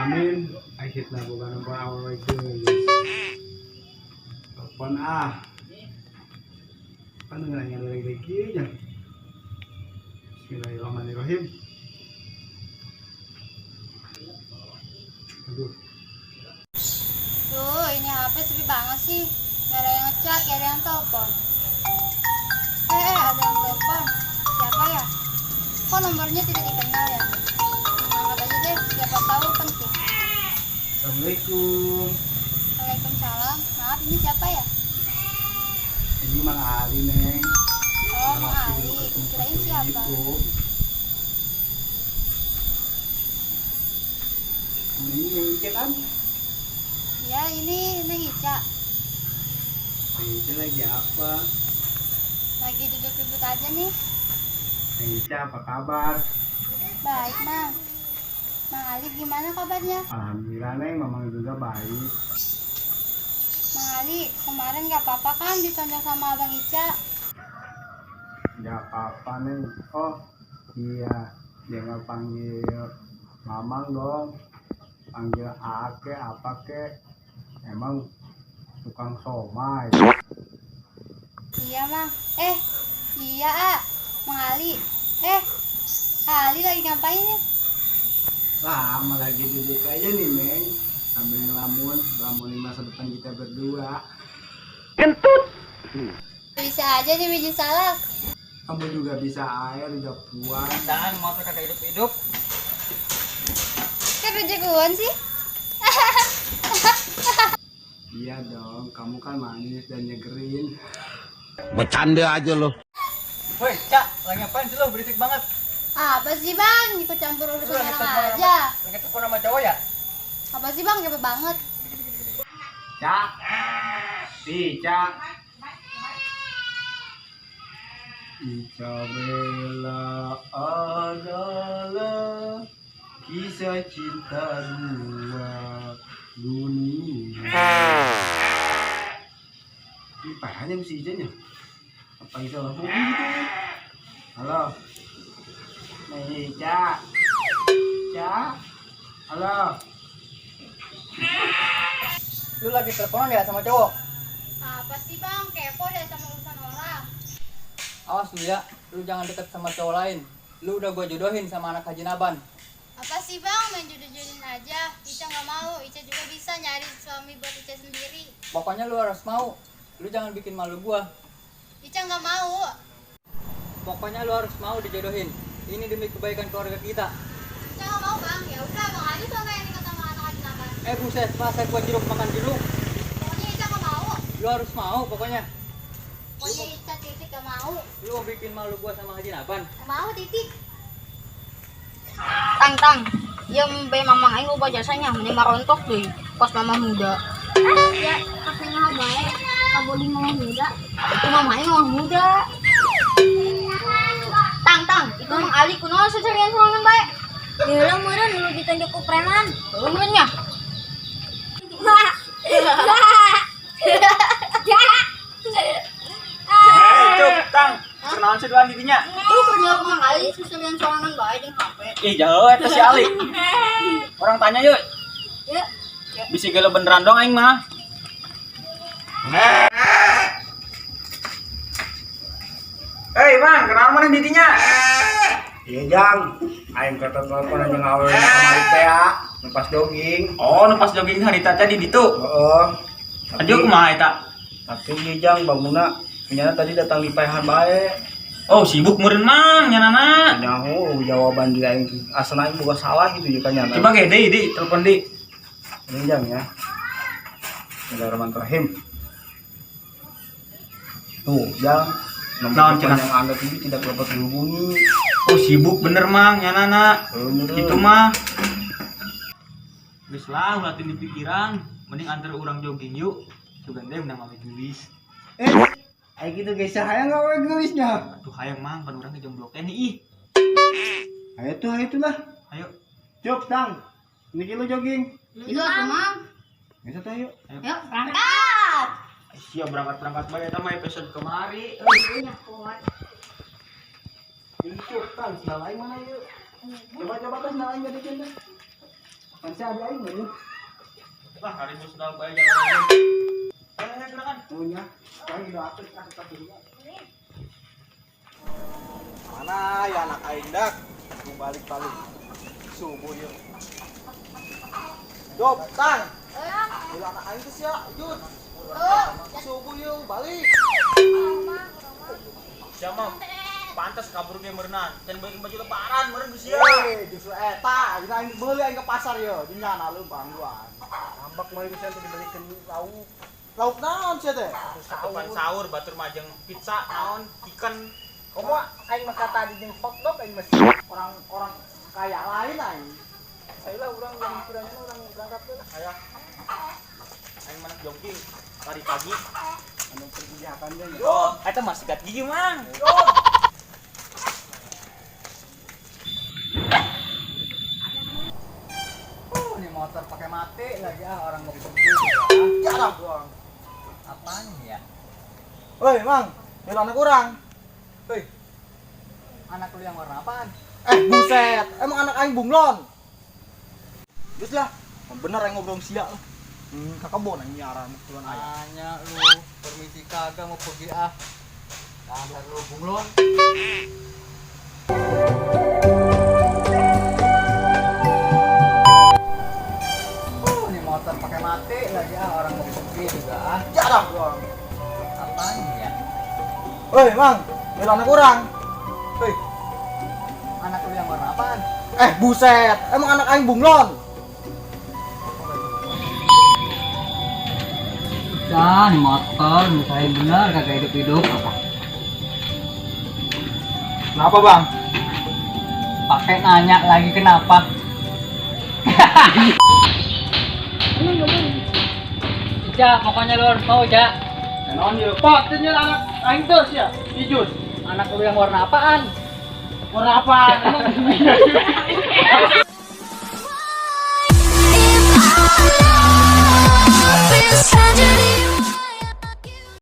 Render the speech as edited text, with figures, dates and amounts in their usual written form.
amin. Akhir na bukan nomor awal itu. Telepon Kan nanya lagi ya. Bismillahirrahmanirrahim. Aduh. Tuh, ini HP sepi banget sih. Gak ada yang ngechat, gak ada yang telepon. Ada yang telepon. Siapa ya? Kok nomornya tidak dikenal ya? Angkat aja deh, siapa tahu penting. Assalamualaikum. Waalaikumsalam. Maaf, ini siapa ya? Ini Mang Ali, Neng. Oh, Mang Ali. Kirain siapa? Ini Ica kan? Ya, ini Neng Ica. Ica lagi apa? Lagi duduk ribut aja nih. Neng Ica apa kabar? Baik, Mang. Mang Ali gimana kabarnya? Alhamdulillah, Neng. Mamang juga baik. Mang Ali, kemarin gak apa-apa kan ditonjok sama Abang Ica? Gak apa-apa, Neng. Oh iya, dia nggak panggil Mamang dong, panggil Ake apa ke? Emang tukang somai. Iya, Mang. Iya, Mang Ali. Ali lagi ngapain nih? Lama lagi duduk aja nih, Neng, sambil ngelamunin masa depan kita berdua. Bisa aja nih biji salak. Kamu juga bisa air, udah puas. Dan motor kagak hidup-hidup. Kan rejeguan sih. Iya dong, kamu kan manis dan nyegerin. Bercanda aja lo. Woi, Cak, lagi ngapain sih lo? Berisik banget. Apa sih, Bang? Ikut campur urusan Lu lagi orang telepon aja. Lagi telepon sama cowok ya? Apa sih, Bang? Capek banget. Cak, Cak. Ica Bella adalah kisah cinta dua dunia. Ini parahnya si Ijanya. Apa Ica langsung gitu? Halo. Nih, Cak. Halo. Lu lagi teleponan ya sama cowok? Apa sih, Bang? Kepo deh sama urusan orang. Awas lu ya, lu jangan deket sama cowok lain. Lu udah gua jodohin sama anak Haji Naban. Apa sih, Bang? Main jodoh-jodohin aja. Ica nggak mau. Ica juga bisa nyari suami buat Ica sendiri. Pokoknya lu harus mau. Lu jangan bikin malu gua. Ica nggak mau. Pokoknya lu harus mau dijodohin. Ini demi kebaikan keluarga kita. Ica nggak mau, Bang. Ya udah, Bang Ali sama yang nikah sama anak Haji Naban. Buset, masa gua jeruk makan jeruk. Pokoknya Ica nggak mau. Lu harus mau pokoknya. Pokoknya Ica titik nggak mau. Lu mau bikin malu gua sama Haji Naban. Nggak mau titik. Tang, yang be mamang aing lupa jasanya, mending marontok deh, pas mama muda. Ya, kakaknya baik, kabodi mama muda. Itu mama aing mama muda. Tang, itu Mang Ali kunaon seserian sorangan bae. Ya meureun dulu ditunjuk ku preman. Meureun nya. Cuk, Tang. Kenalan sih doang didinya. Tuh kerja ku Mang Ali seserian sorangan bae jeung HP. Ih, jauh eta si Ali. Orang tanya yuk. Ya, Bisa gelo beneran dong aing mah. Mang, kenalan mana didinya? Iya, Jang. Aing kata telepon aja ngawin sama Ica, lepas jogging. Oh, nu pas jogging harita tadi ditu. Heeh. Aduh kumaha eta? Tapi ieu Jang bangunna punyana tadi datang lipahan bae. Oh, sibuk meureun mang nyanana. Nyaho jawaban dia aing asal aing boga salah gitu ya kan nyata. Coba ge deui di telepon di. Ini Jang ya. Bismillahirrahmanirrahim. Tuh, Jang. Naon, Nomor cenah? yang Anda tuju tidak dapat dihubungi. Oh, sibuk bener mang nyanana. Bener. Itu mah. Geus lah ulah teu dipikiran, mending antar urang jogging yuk. Sugan deh menang ame gelis. Aing gitu geus hayang gawe gelisnya. Tuh hayang mang pan urang jomblo teh ih. Ayo lah. Ayo. Cuk, Tang. Niki lu jogging. itu atuh Mang. Geus atuh ayo. Yuk, berangkat. Siap berangkat bae eta mah episode kemari. Iya, kuat. Ini Cuk, Tang, senal aing mana yuk. Coba tes senal aing jadi Kan saya ada ini ya. Lah, hari ini sudah bayar jalan. Ayo, gerakan. Punya. Saya udah aku juga. Mana ya anak aindak? Aku balik-balik. Subuh yuk. Job, tang. Bila anak aing tuh ya, Jun. Subuh yuk, balik. Siapa? Pantas kabur ge meureunan. Can beuki baju lebaran meureun geus ya. Weh, justru eta, dina aing beuli aing ke pasar yo, dina lu bangguan. Ambak mah itu saya dibelikan lauk. Lauk naon sia teh? Sapan sahur batur majeng pizza naon chicken. Komo aing mah kata di jeung hotdog aing mah orang kaya lain aing. Saya lah urang yang kurangnya orang berangkat teh lah. Aya. Aing manak jogging tadi pagi. Anu pergiatan deh. Oh, eta mah sikat gigi, Mang. Ini motor pakai mati lagi orang mau pergi. Jarang doang. Apaan ya? Woi, Mang, bila anak kurang. Hei, anak lu yang warna apaan? Buset, emang anak aing bunglon. Geus lah, bener aing ngobrol sia lah. Kakabon aing nyaran tuan aya. Tanya lu, permisi kagak mau pergi ah. Dasar lu bunglon. Ini motor pakai mati lagi orang mau pergi juga ah. Jarang doang. Apaan ya? Woi, Mang, bila anak kurang. Hei, anak lu yang warna apaan? Buset, emang anak aing bunglon. Dan motor misalnya benar kagak hidup-hidup apa? Kenapa, Bang? Pakai nanya lagi kenapa? Ja, pokoknya lu harus mau, Ja. Naon ieu? Pak, teh anak aing terus ya. Ijus. Anak lu yang warna apaan? Warna apa? Emang If I